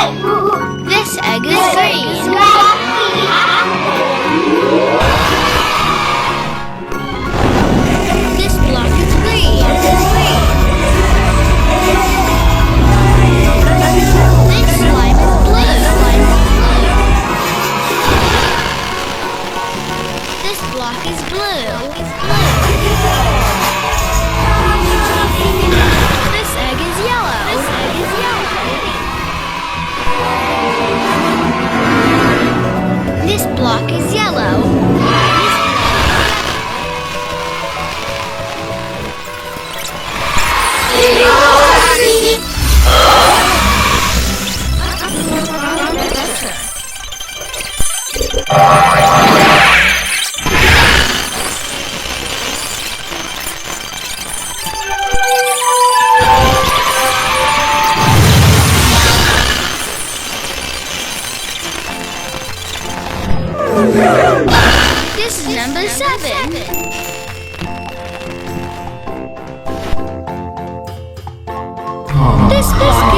This egg is green. This block is green. This slime is blue. This block is blue. This egg is yellow. This block is yellow. This is number 7. This block